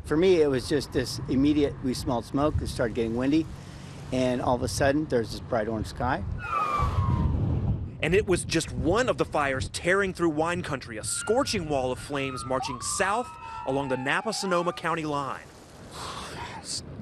For me, it was just this immediate, we smelled smoke, it started getting windy, and all of a sudden, there's this bright orange sky. And it was just one of the fires tearing through wine country, a scorching wall of flames marching south along the Napa-Sonoma County line.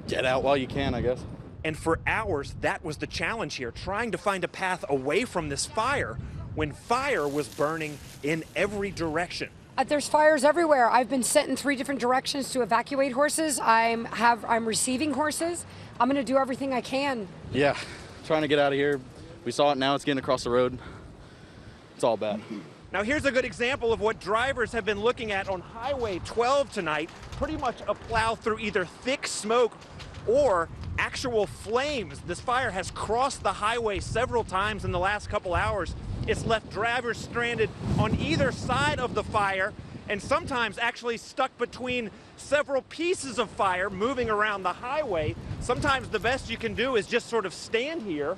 Get out while you can, I guess. And for hours, that was the challenge here, trying to find a path away from this fire when fire was burning in every direction. There's fires everywhere. I've been sent in 3 different directions to evacuate horses. I'm receiving horses. I'm going to do everything I can. Yeah, trying to get out of here. We saw it, now it's getting across the road. It's all bad. Now here's a good example of what drivers have been looking at on Highway 12 tonight. Pretty much a plow through either thick smoke or actual flames. This fire has crossed the highway several times in the last couple hours. It's left drivers stranded on either side of the fire and sometimes actually stuck between several pieces of fire moving around the highway. Sometimes the best you can do is just sort of stand here,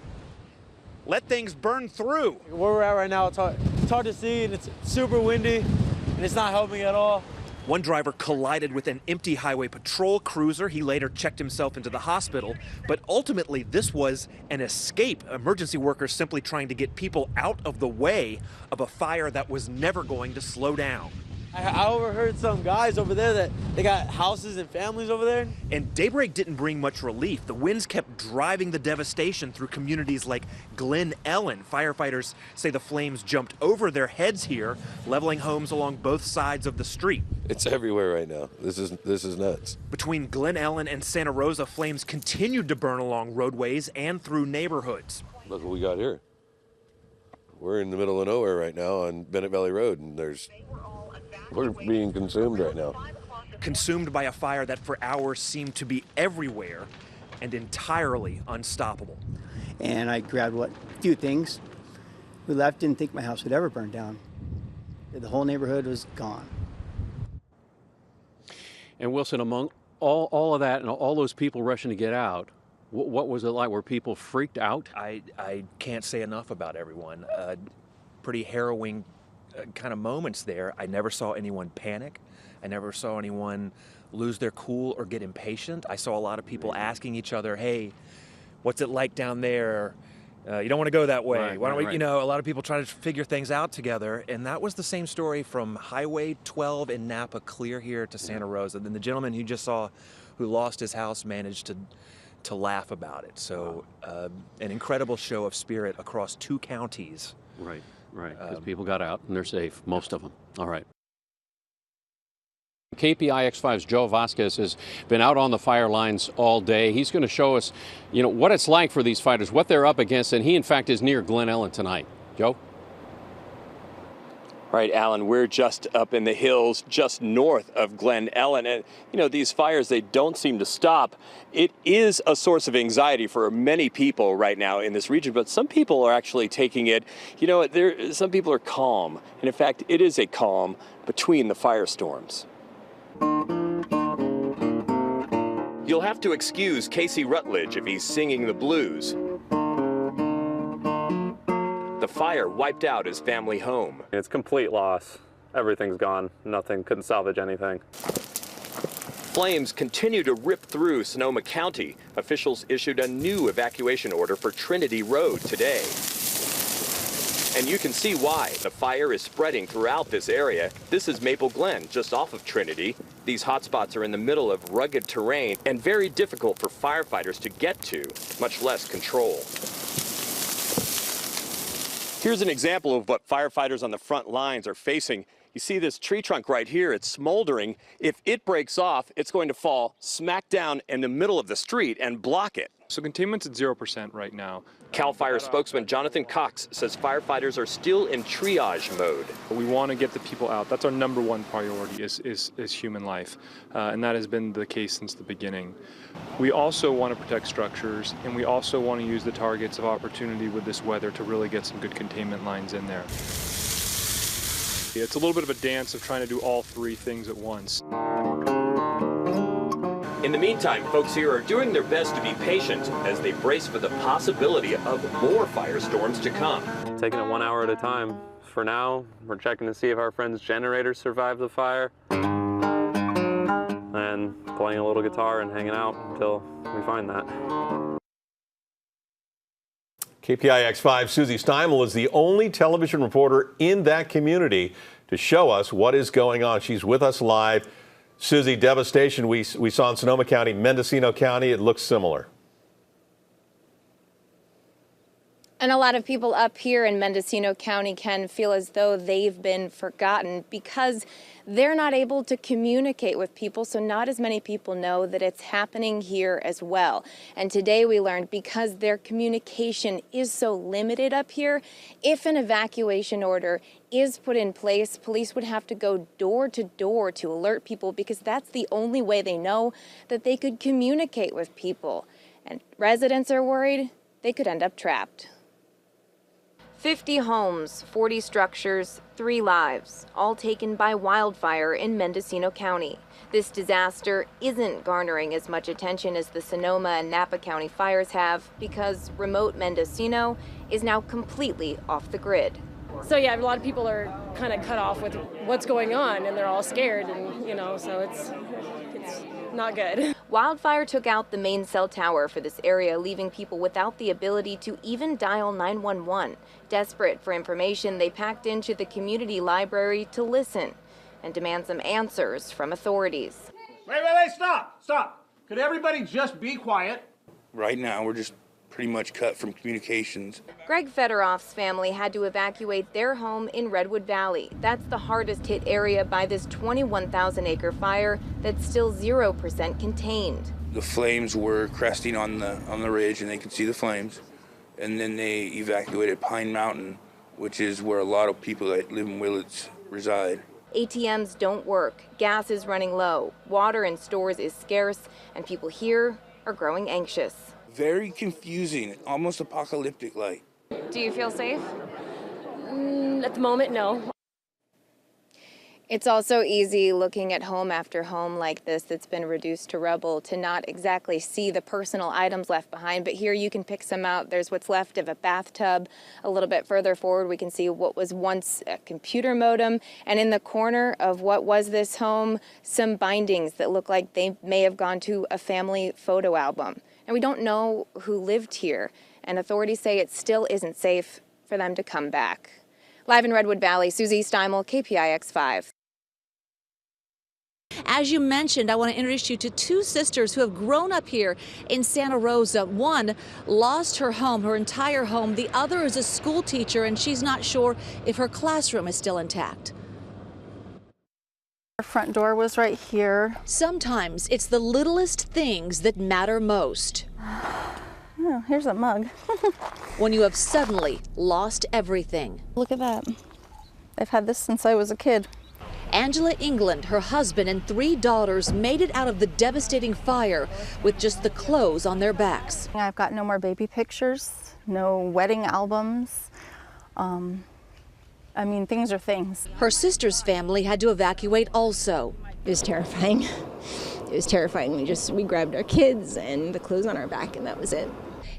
let things burn through. Where we're at right now, it's hard to see, and it's super windy, and it's not helping at all. One driver collided with an empty highway patrol cruiser. He later checked himself into the hospital, but ultimately this was an escape. Emergency workers simply trying to get people out of the way of a fire that was never going to slow down. I overheard some guys over there that they got houses and families over there. And daybreak didn't bring much relief. The winds kept driving the devastation through communities like Glen Ellen. Firefighters say the flames jumped over their heads here, leveling homes along both sides of the street. It's everywhere right now. This is nuts. Between Glen Ellen and Santa Rosa, flames continued to burn along roadways and through neighborhoods. Look what we got here. We're in the middle of nowhere right now on Bennett Valley Road, and we're being consumed right now. Consumed by a fire that for hours seemed to be everywhere and entirely unstoppable. And I grabbed a few things. We left, didn't think my house would ever burn down. The whole neighborhood was gone. And Wilson, among all of that and all those people rushing to get out, what was it like? Were people freaked out? I can't say enough about everyone. Pretty harrowing kind of moments there. I never saw anyone panic. I never saw anyone lose their cool or get impatient. I saw a lot of people asking each other, hey, what's it like down there? You don't want to go that way. Right, Why don't we, right. you know, a lot of people trying to figure things out together. And that was the same story from Highway 12 in Napa clear here to Santa Rosa. Then the gentleman you just saw who lost his house managed to laugh about it. So an incredible show of spirit across 2 counties. Right, because people got out and they're safe, most of them. All right. KPIX5's Joe Vasquez has been out on the fire lines all day. He's going to show us, what it's like for these fighters, what they're up against, and he, in fact, is near Glen Ellen tonight. Joe? Right, Alan, we're just up in the hills just north of Glen Ellen. And, these fires, they don't seem to stop. It is a source of anxiety for many people right now in this region, but some people are actually taking it, some people are calm. And in fact, it is a calm between the firestorms. You'll have to excuse Casey Rutledge if he's singing the blues. The fire wiped out his family home. It's complete loss. Everything's gone. Nothing, couldn't salvage anything. Flames continue to rip through Sonoma County. Officials issued a new evacuation order for Trinity Road today. And you can see why. The fire is spreading throughout this area. This is Maple Glen, just off of Trinity. These hotspots are in the middle of rugged terrain and very difficult for firefighters to get to, much less control. Here's an example of what firefighters on the front lines are facing. You see this tree trunk right here, it's smoldering. If it breaks off, it's going to fall smack down in the middle of the street and block it. So containment's at 0% right now. CAL FIRE spokesman Jonathan Cox says firefighters are still in triage mode. We want to get the people out. That's our number one priority is human life. And that has been the case since the beginning. We also want to protect structures, and we also want to use the targets of opportunity with this weather to really get some good containment lines in there. It's a little bit of a dance of trying to do all 3 things at once. In the meantime, folks here are doing their best to be patient as they brace for the possibility of more firestorms to come. Taking it 1 hour at a time. For now, we're checking to see if our friend's generators survived the fire. And and playing a little guitar and hanging out until we find that. KPIX5 Susie Steimel is the only television reporter in that community to show us what is going on. She's with us live. Susie, devastation we saw in Sonoma County, Mendocino County. It looks similar. And a lot of people up here in Mendocino County can feel as though they've been forgotten because they're not able to communicate with people, so not as many people know that it's happening here as well. And today we learned because their communication is so limited up here, if an evacuation order is put in place, police would have to go door to door to alert people because that's the only way they know that they could communicate with people. And residents are worried they could end up trapped. 50 homes, 40 structures, 3 lives, all taken by wildfire in Mendocino County. This disaster isn't garnering as much attention as the Sonoma and Napa County fires have because remote Mendocino is now completely off the grid. So yeah, a lot of people are kind of cut off with what's going on and they're all scared and, so it's not good. Wildfire took out the main cell tower for this area, leaving people without the ability to even dial 911. Desperate for information, they packed into the community library to listen and demand some answers from authorities. Wait, stop. Could everybody just be quiet? Right now, we're just pretty much cut from communications. Greg Federoff's family had to evacuate their home in Redwood Valley. That's the hardest hit area by this 21,000-acre fire that's still 0% contained. The flames were cresting on the ridge, and they could see the flames. And then they evacuated Pine Mountain, which is where a lot of people that live in Willits reside. ATMs don't work, gas is running low, water in stores is scarce, and people here are growing anxious. Very confusing, almost apocalyptic-like. Do you feel safe? At the moment, no. It's also easy looking at home after home like this that's been reduced to rubble to not exactly see the personal items left behind, but here you can pick some out. There's what's left of a bathtub. A little bit further forward, we can see what was once a computer modem, and in the corner of what was this home, some bindings that look like they may have gone to a family photo album. And we don't know who lived here, and authorities say it still isn't safe for them to come back. Live in Redwood Valley, Susie Steimel, KPIX5. As you mentioned, I want to introduce you to 2 sisters who have grown up here in Santa Rosa. One lost her home, her entire home. The other is a school teacher, and she's not sure if her classroom is still intact. Our front door was right here. Sometimes it's the littlest things that matter most. Oh, here's a mug. When you have suddenly lost everything. Look at that. I've had this since I was a kid. Angela England, her husband, and 3 daughters made it out of the devastating fire with just the clothes on their backs. I've got no more baby pictures, no wedding albums. I mean, things are things. Her sister's family had to evacuate also. It was terrifying. It was terrifying. We grabbed our kids and the clothes on our back, and that was it.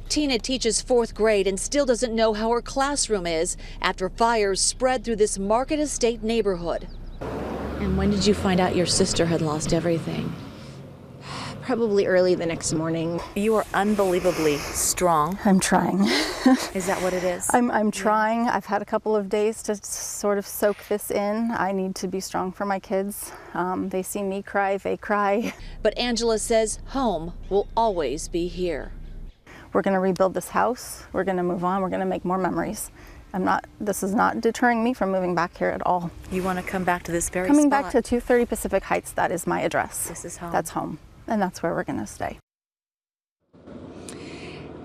Tina teaches 4th grade and still doesn't know how her classroom is after fires spread through this Market Estate neighborhood. And when did you find out your sister had lost everything? Probably early the next morning. You are unbelievably strong. I'm trying. Is that what it is? I'm trying. I've had a couple of days to sort of soak this in. I need to be strong for my kids. They see me cry, they cry. But Angela says home will always be here. We're going to rebuild this house. We're going to move on. We're going to make more memories. This is not deterring me from moving back here at all. You want to come back to this very spot? Coming spot? back to 230 Pacific Heights, that is my address. This is home. That's home. And that's where we're going to stay.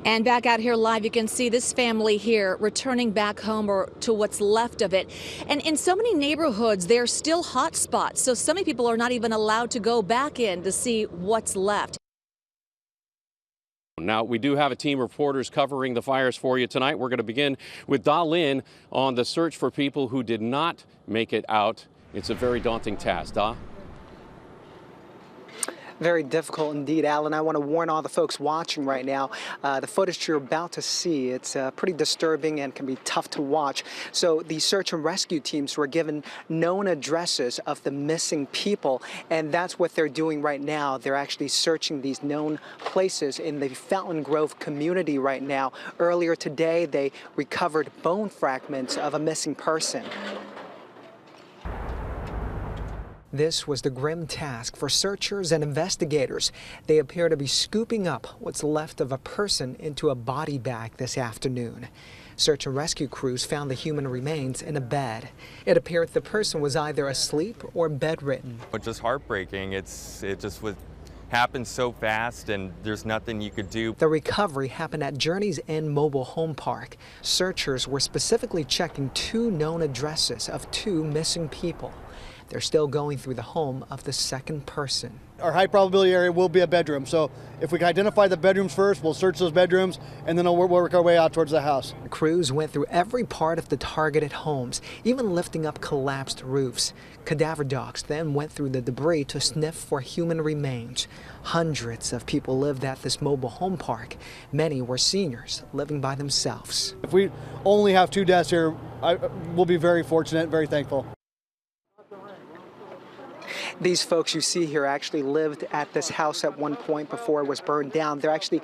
And back out here live, you can see this family here returning back home or to what's left of it. And in so many neighborhoods, there are still hot spots. So so many people are not even allowed to go back in to see what's left. Now, we do have a team of reporters covering the fires for you tonight. We're going to begin with Da Lin on the search for people who did not make it out. It's a very daunting task. Da? Very difficult indeed, Alan. I want to warn all the folks watching right now, the footage you're about to see, it's pretty disturbing and can be tough to watch. So the search and rescue teams were given known addresses of the missing people, and that's what they're doing right now. They're actually searching these known places in the Fountain Grove community right now. Earlier today, they recovered bone fragments of a missing person. This was the grim task for searchers and investigators. They appear to be scooping up what's left of a person into a body bag this afternoon. Search and rescue crews found the human remains in a bed. It appeared the person was either asleep or bedridden. It's just heartbreaking. It just happened so fast, and there's nothing you could do. The recovery happened at Journey's Inn Mobile Home Park. Searchers were specifically checking 2 known addresses of 2 missing people. They're still going through the home of the second person. Our high probability area will be a bedroom, so if we can identify the bedrooms first, we'll search those bedrooms, and then we'll work our way out towards the house. Crews went through every part of the targeted homes, even lifting up collapsed roofs. Cadaver dogs then went through the debris to sniff for human remains. Hundreds of people lived at this mobile home park. Many were seniors living by themselves. If we only have 2 deaths here, we'll be very fortunate, very thankful. These folks you see here actually lived at this house at one point before it was burned down. They're actually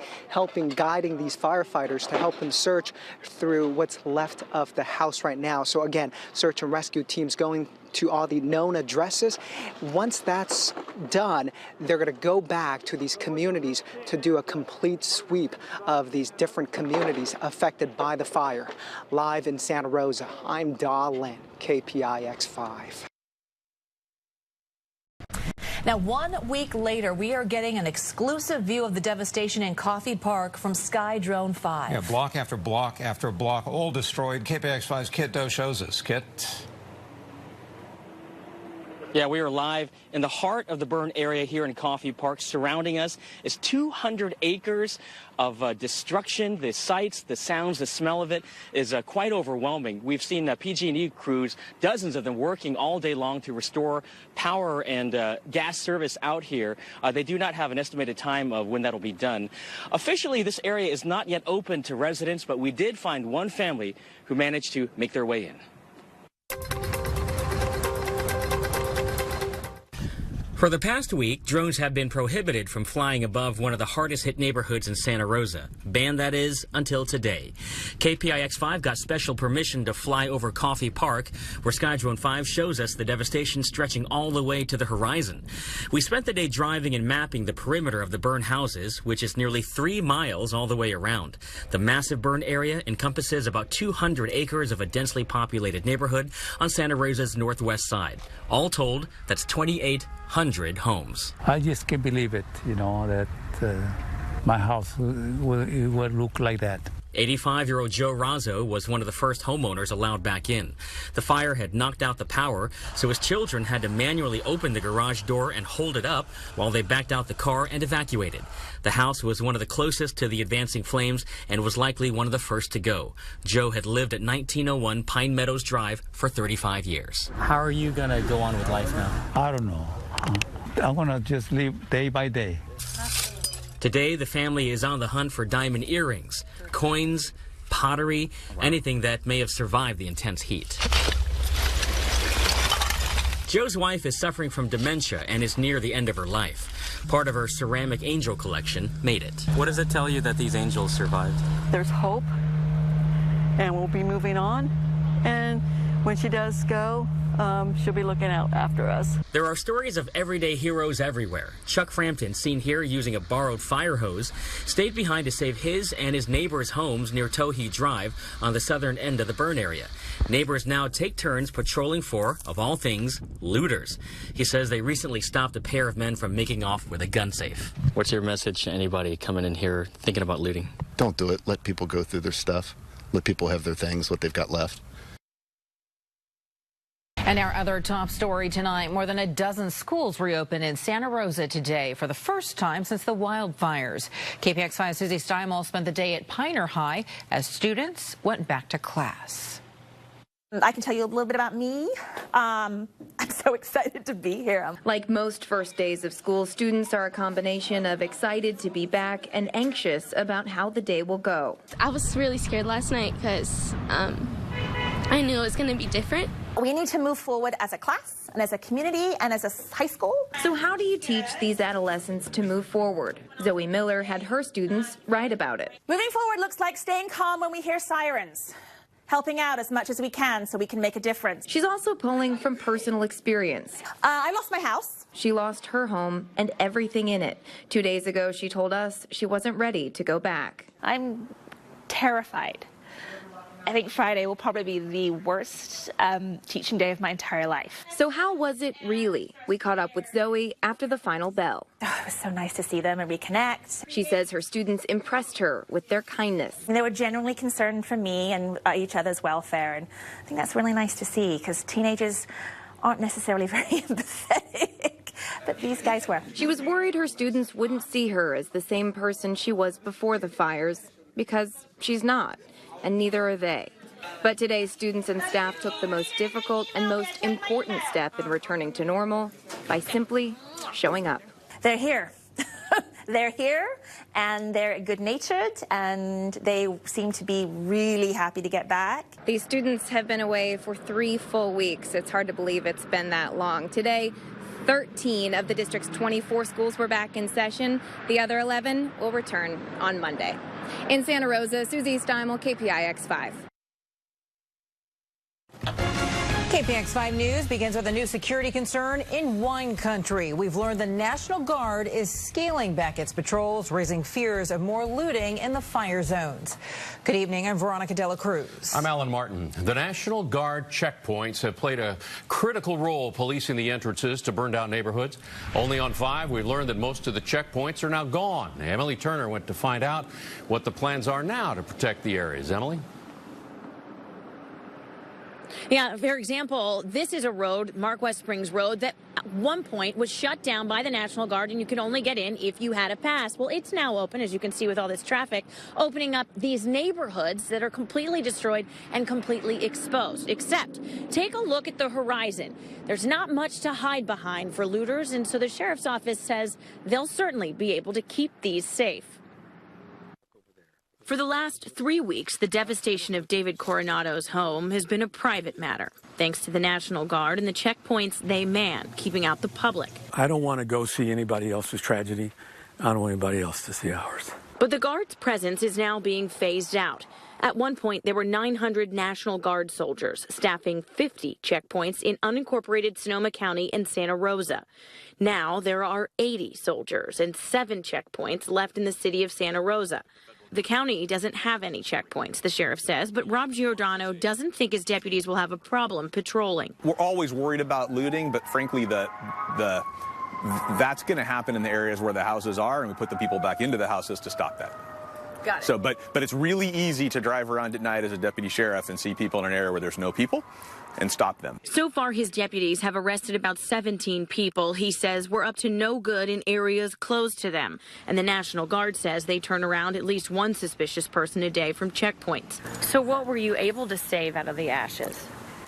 guiding these firefighters to help them search through what's left of the house right now. So again, search and rescue teams going to all the known addresses. Once that's done, they're going to go back to these communities to do a complete sweep of these different communities affected by the fire. Live in Santa Rosa, I'm Da Lin, KPIX 5. Now, 1 week later, we are getting an exclusive view of the devastation in Coffey Park from Sky Drone 5. Yeah, block after block after block, all destroyed. KPIX5's Kit Doe shows us. Kit. Yeah, we are live in the heart of the burn area here in Coffey Park. Surrounding us is 200 acres of destruction. The sights, the sounds, the smell of it is quite overwhelming. We've seen PG&E crews, dozens of them, working all day long to restore power and gas service out here. They do not have an estimated time of when that'll be done. Officially, this area is not yet open to residents, but we did find one family who managed to make their way in. For the past week, drones have been prohibited from flying above one of the hardest hit neighborhoods in Santa Rosa. Banned, that is, until today. KPIX5 got special permission to fly over Coffey Park, where Sky Drone 5 shows us the devastation stretching all the way to the horizon. We spent the day driving and mapping the perimeter of the burned houses, which is nearly 3 miles all the way around. The massive burn area encompasses about 200 acres of a densely populated neighborhood on Santa Rosa's northwest side. All told, that's 2,800 homes. I just can't believe it, that my house would look like that. 85-year-old Joe Rosa was one of the first homeowners allowed back in. The fire had knocked out the power, so his children had to manually open the garage door and hold it up while they backed out the car and evacuated. The house was one of the closest to the advancing flames and was likely one of the first to go. Joe had lived at 1901 Pine Meadows Drive for 35 years. How are you going to go on with life now? I don't know. I'm going to just live day by day. Today, the family is on the hunt for diamond earrings, coins, pottery, anything that may have survived the intense heat. Joe's wife is suffering from dementia and is near the end of her life. Part of her ceramic angel collection made it. What does it tell you that these angels survived? There's hope, and we'll be moving on. And when she does go, she'll be looking out after us. There are stories of everyday heroes everywhere. Chuck Frampton, seen here using a borrowed fire hose, stayed behind to save his and his neighbors' homes near Towhee Drive on the southern end of the burn area. Neighbors now take turns patrolling for, of all things, looters. He says they recently stopped a pair of men from making off with a gun safe. What's your message to anybody coming in here thinking about looting? Don't do it. Let people go through their stuff. Let people have their things, what they've got left. And our other top story tonight, more than a dozen schools reopened in Santa Rosa today for the first time since the wildfires. KPIX5's Susie Steinmal spent the day at Piner High as students went back to class. I can tell you a little bit about me. I'm so excited to be here. Like most first days of school, students are a combination of excited to be back and anxious about how the day will go. I was really scared last night because I knew it was going to be different. We need to move forward as a class and as a community and as a high school. So how do you teach these adolescents to move forward? Zoe Miller had her students write about it. Moving forward looks like staying calm when we hear sirens. Helping out as much as we can so we can make a difference. She's also pulling from personal experience. I lost my house. She lost her home and everything in it. 2 days ago, she told us she wasn't ready to go back. I'm terrified. I think Friday will probably be the worst teaching day of my entire life. So how was it really? We caught up with Zoe after the final bell. Oh, it was so nice to see them and reconnect. She says her students impressed her with their kindness. They were genuinely concerned for me and each other's welfare, and I think that's really nice to see because teenagers aren't necessarily very empathetic, but these guys were. She was worried her students wouldn't see her as the same person she was before the fires, because she's not. And neither are they. But today, students and staff took the most difficult and most important step in returning to normal by simply showing up. They're here. They're here, and they're good-natured, and they seem to be really happy to get back. These students have been away for 3 full weeks. It's hard to believe it's been that long. Today, 13 of the district's 24 schools were back in session. The other 11 will return on Monday. In Santa Rosa, Susie Steimel, KPIX5. KPIX5 News begins with a new security concern in wine country. We've learned the National Guard is scaling back its patrols, raising fears of more looting in the fire zones. Good evening, I'm Veronica Dela Cruz. I'm Alan Martin. The National Guard checkpoints have played a critical role policing the entrances to burned out neighborhoods. Only on 5, we learned that most of the checkpoints are now gone. Emily Turner went to find out what the plans are now to protect the areas. Emily? Yeah, for example, this is a road, Mark West Springs Road, that at one point was shut down by the National Guard and you could only get in if you had a pass. Well, it's now open, as you can see with all this traffic, opening up these neighborhoods that are completely destroyed and completely exposed. Except, take a look at the horizon. There's not much to hide behind for looters, and so the sheriff's office says they'll certainly be able to keep these safe. For the last 3 weeks, the devastation of David Coronado's home has been a private matter, thanks to the National Guard and the checkpoints they man, keeping out the public. I don't want to go see anybody else's tragedy. I don't want anybody else to see ours. But the Guard's presence is now being phased out. At one point, there were 900 National Guard soldiers staffing 50 checkpoints in unincorporated Sonoma County and Santa Rosa. Now there are 80 soldiers and 7 checkpoints left in the city of Santa Rosa. The county doesn't have any checkpoints, the sheriff says, but Rob Giordano doesn't think his deputies will have a problem patrolling. We're always worried about looting, but frankly, that's going to happen in the areas where the houses are, and we put the people back into the houses to stop that. Got it. So, but it's really easy to drive around at night as a deputy sheriff and see people in an area where there's no people and stop them. So far, his deputies have arrested about 17 people he says were up to no good in areas closed to them. And the National Guard says they turn around at least one suspicious person a day from checkpoints. So what were you able to save out of the ashes?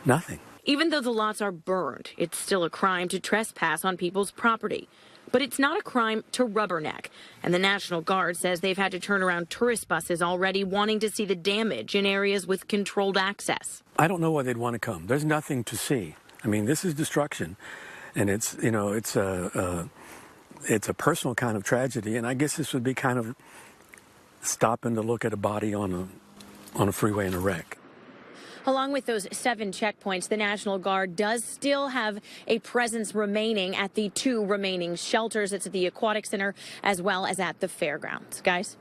Nothing. Even though the lots are burned, it's still a crime to trespass on people's property. But it's not a crime to rubberneck. And the National Guard says they've had to turn around tourist buses already wanting to see the damage in areas with controlled access. I don't know why they'd want to come. There's nothing to see. I mean, this is destruction. And it's, you know, it's a personal kind of tragedy. And I guess this would be kind of stopping to look at a body on a freeway in a wreck. Along with those 7 checkpoints, the National Guard does still have a presence remaining at the 2 remaining shelters. It's at the Aquatic Center as well as at the fairgrounds. Guys?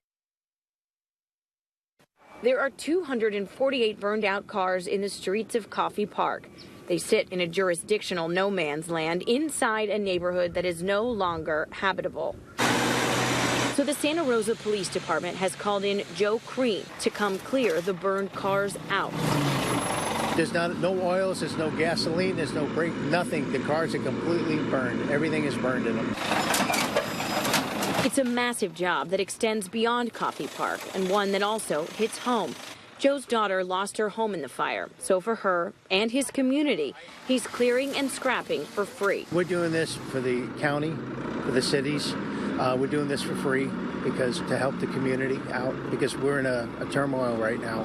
There are 248 burned out cars in the streets of Coffey Park. They sit in a jurisdictional no man's land inside a neighborhood that is no longer habitable. So the Santa Rosa Police Department has called in Joe Crean to come clear the burned cars out. There's no oils, there's no gasoline, there's no brake, nothing. The cars are completely burned. Everything is burned in them. It's a massive job that extends beyond Coffey Park and one that also hits home. Joe's daughter lost her home in the fire, so for her and his community, he's clearing and scrapping for free. We're doing this for the county, for the cities. We're doing this for free because to help the community out, because we're in a turmoil right now,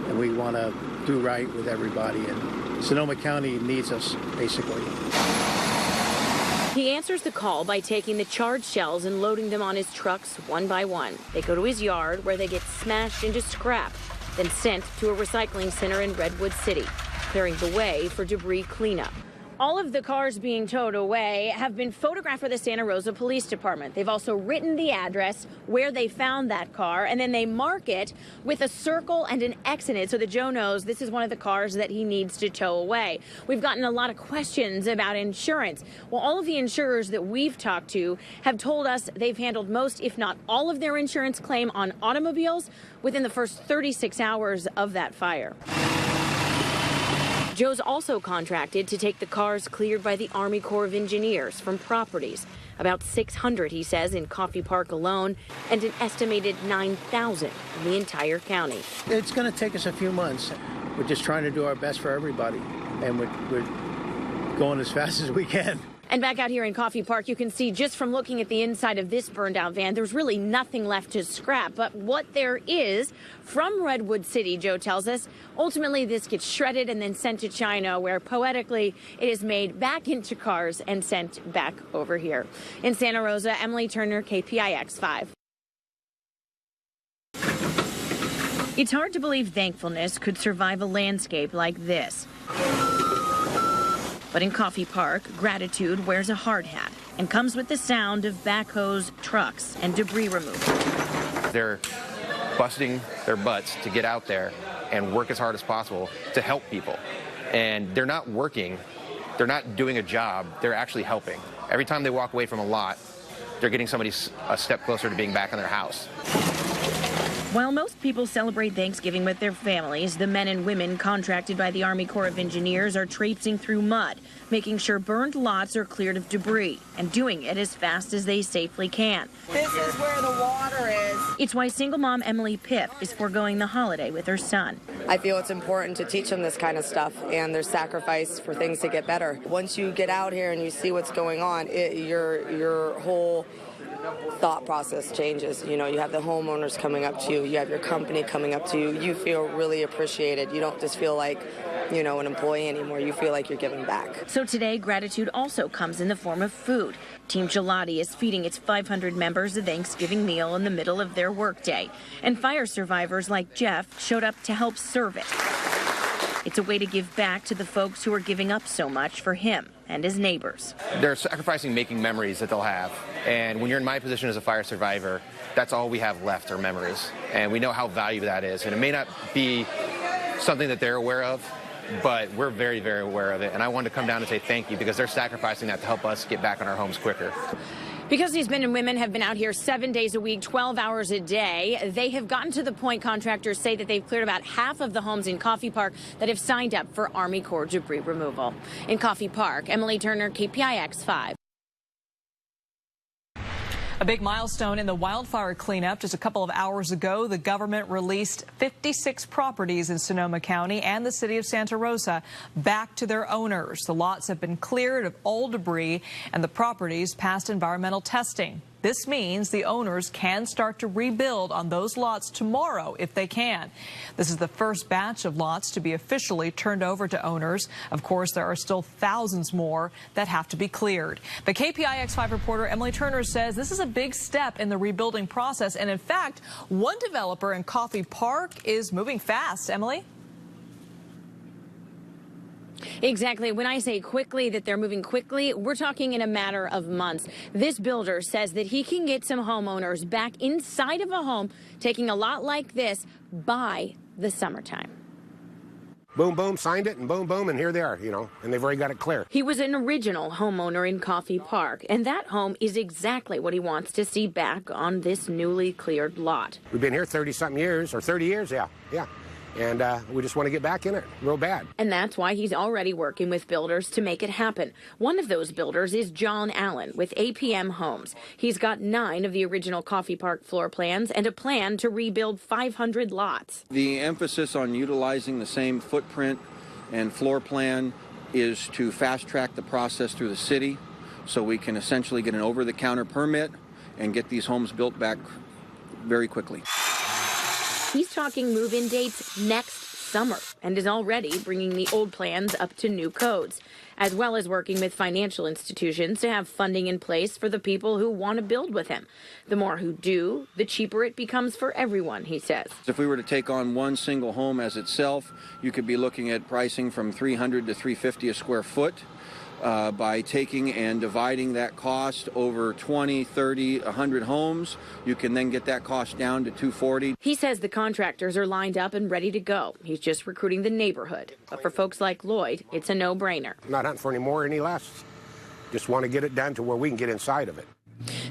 and we want to do right with everybody. And Sonoma County needs us, basically. He answers the call by taking the charred shells and loading them on his trucks one by one. They go to his yard where they get smashed into scrap, then sent to a recycling center in Redwood City, clearing the way for debris cleanup. All of the cars being towed away have been photographed for the Santa Rosa Police Department. They've also written the address where they found that car, and then they mark it with a circle and an X in it so that Joe knows this is one of the cars that he needs to tow away. We've gotten a lot of questions about insurance. Well, all of the insurers that we've talked to have told us they've handled most, if not all, of their insurance claim on automobiles within the first 36 hours of that fire. Joe's also contracted to take the cars cleared by the Army Corps of Engineers from properties. About 600, he says, in Coffey Park alone, and an estimated 9,000 in the entire county. It's going to take us a few months. We're just trying to do our best for everybody, and we're going as fast as we can. And back out here in Coffey Park, you can see just from looking at the inside of this burned out van, there's really nothing left to scrap. But what there is from Redwood City, Joe tells us, ultimately this gets shredded and then sent to China, where poetically it is made back into cars and sent back over here. In Santa Rosa, Emily Turner, KPIX 5. It's hard to believe thankfulness could survive a landscape like this. But in Coffey Park, gratitude wears a hard hat and comes with the sound of backhoes, trucks, and debris removal. They're busting their butts to get out there and work as hard as possible to help people. And they're not working, they're not doing a job, they're actually helping. Every time they walk away from a lot, they're getting somebody a step closer to being back in their house. While most people celebrate Thanksgiving with their families, the men and women contracted by the Army Corps of Engineers are traipsing through mud, making sure burned lots are cleared of debris, and doing it as fast as they safely can. This is where the water is. It's why single mom Emily Pip is foregoing the holiday with her son. I feel it's important to teach them this kind of stuff and their sacrifice for things to get better. Once you get out here and you see what's going on, your whole thought process changes. You know, you have the homeowners coming up to you, you have your company coming up to you, you feel really appreciated. You don't just feel like, you know, an employee anymore. You feel like you're giving back. So today, gratitude also comes in the form of food. Team Gelati is feeding its 500 members a Thanksgiving meal in the middle of their workday. And fire survivors like Jeff showed up to help serve it. It's a way to give back to the folks who are giving up so much for him and his neighbors. They're sacrificing making memories that they'll have. And when you're in my position as a fire survivor, that's all we have left are memories. And we know how valuable that is. And it may not be something that they're aware of, but we're very, very aware of it. And I wanted to come down and say thank you because they're sacrificing that to help us get back in our homes quicker. Because these men and women have been out here 7 days a week, 12 hours a day, they have gotten to the point, contractors say, that they've cleared about half of the homes in Coffey Park that have signed up for Army Corps debris removal. In Coffey Park, Emily Turner, KPIX 5. A big milestone in the wildfire cleanup. Just a couple of hours ago, the government released 56 properties in Sonoma County and the city of Santa Rosa back to their owners. The lots have been cleared of all debris and the properties passed environmental testing. This means the owners can start to rebuild on those lots tomorrow if they can. This is the first batch of lots to be officially turned over to owners. Of course, there are still thousands more that have to be cleared. But KPIX5 reporter Emily Turner says this is a big step in the rebuilding process. And in fact, one developer in Coffey Park is moving fast. Emily? Exactly. When I say quickly, that they're moving quickly, we're talking in a matter of months. This builder says that he can get some homeowners back inside of a home, taking a lot like this, by the summertime. Boom, boom, signed it, and boom, boom, and here they are, you know, and they've already got it clear. He was an original homeowner in Coffey Park, and that home is exactly what he wants to see back on this newly cleared lot. We've been here 30-something years, or 30 years, yeah. and we just want to get back in it real bad. And that's why he's already working with builders to make it happen. One of those builders is John Allen with APM Homes. He's got 9 of the original Coffey Park floor plans and a plan to rebuild 500 lots. The emphasis on utilizing the same footprint and floor plan is to fast-track the process through the city so we can essentially get an over-the-counter permit and get these homes built back very quickly. He's talking move-in dates next summer and is already bringing the old plans up to new codes, as well as working with financial institutions to have funding in place for the people who want to build with him. The more who do, the cheaper it becomes for everyone, he says. If we were to take on one single home as itself, you could be looking at pricing from $300 to $350 a square foot. By taking and dividing that cost over 20, 30, 100 homes, you can then get that cost down to $240. He says the contractors are lined up and ready to go. He's just recruiting the neighborhood. But for folks like Lloyd, it's a no-brainer. I'm not hunting for any more or any less. Just want to get it done to where we can get inside of it.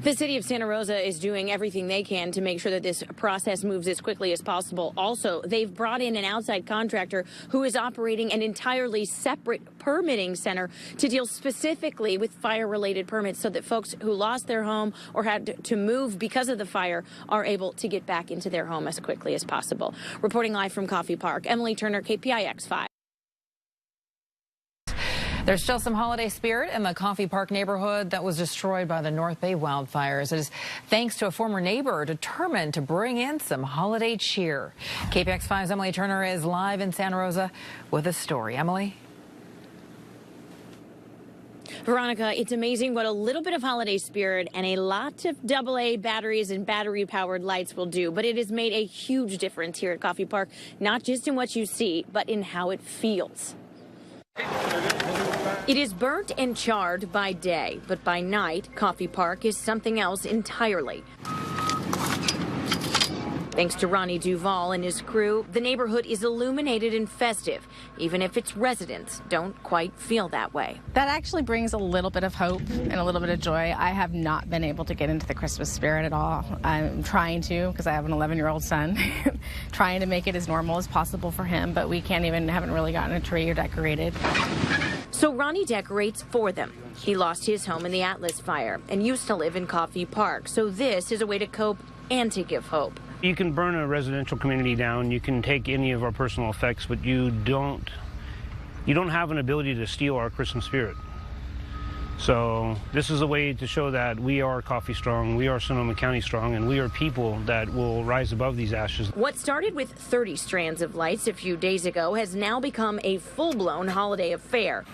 The city of Santa Rosa is doing everything they can to make sure that this process moves as quickly as possible. Also, they've brought in an outside contractor who is operating an entirely separate permitting center to deal specifically with fire-related permits so that folks who lost their home or had to move because of the fire are able to get back into their home as quickly as possible. Reporting live from Coffey Park, Emily Turner, KPIX 5. There's still some holiday spirit in the Coffey Park neighborhood that was destroyed by the North Bay wildfires. It is thanks to a former neighbor determined to bring in some holiday cheer. KPIX 5's Emily Turner is live in Santa Rosa with a story. Emily? Veronica, it's amazing what a little bit of holiday spirit and a lot of AA batteries and battery-powered lights will do. But it has made a huge difference here at Coffey Park, not just in what you see, but in how it feels. It is burnt and charred by day, but by night, Coffey Park is something else entirely. Thanks to Ronnie Duval and his crew, the neighborhood is illuminated and festive, even if its residents don't quite feel that way. That actually brings a little bit of hope and a little bit of joy. I have not been able to get into the Christmas spirit at all. I'm trying to, because I have an 11-year-old son, trying to make it as normal as possible for him, but we haven't really gotten a tree or decorated. So Ronnie decorates for them. He lost his home in the Atlas fire and used to live in Coffey Park, so this is a way to cope and to give hope. You can burn a residential community down, you can take any of our personal effects, but you don't have an ability to steal our Christmas spirit. So this is a way to show that we are Coffey strong, we are Sonoma County strong, and we are people that will rise above these ashes. What started with 30 strands of lights a few days ago has now become a full-blown holiday affair.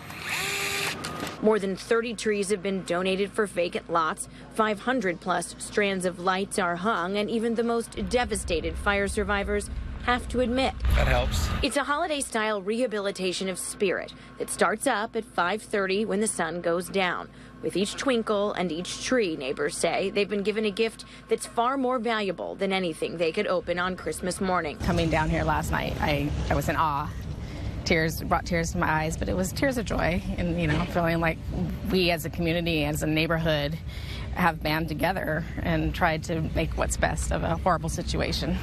More than 30 trees have been donated for vacant lots. 500-plus strands of lights are hung, and even the most devastated fire survivors have to admit that helps. It's a holiday-style rehabilitation of spirit that starts up at 5:30 when the sun goes down. With each twinkle and each tree, neighbors say, they've been given a gift that's far more valuable than anything they could open on Christmas morning. Coming down here last night, I was in awe. Tears brought tears to my eyes, but it was tears of joy, and feeling like we as a community, as a neighborhood, have band together and tried to make what's best of a horrible situation.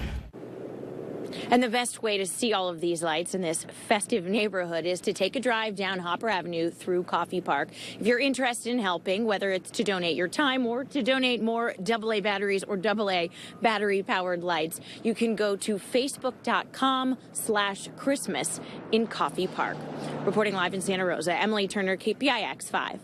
And the best way to see all of these lights in this festive neighborhood is to take a drive down Hopper Avenue through Coffey Park. If you're interested in helping, whether it's to donate your time or to donate more AA batteries or AA battery-powered lights, you can go to facebook.com/Christmas in Coffey Park. Reporting live in Santa Rosa, Emily Turner, KPIX 5.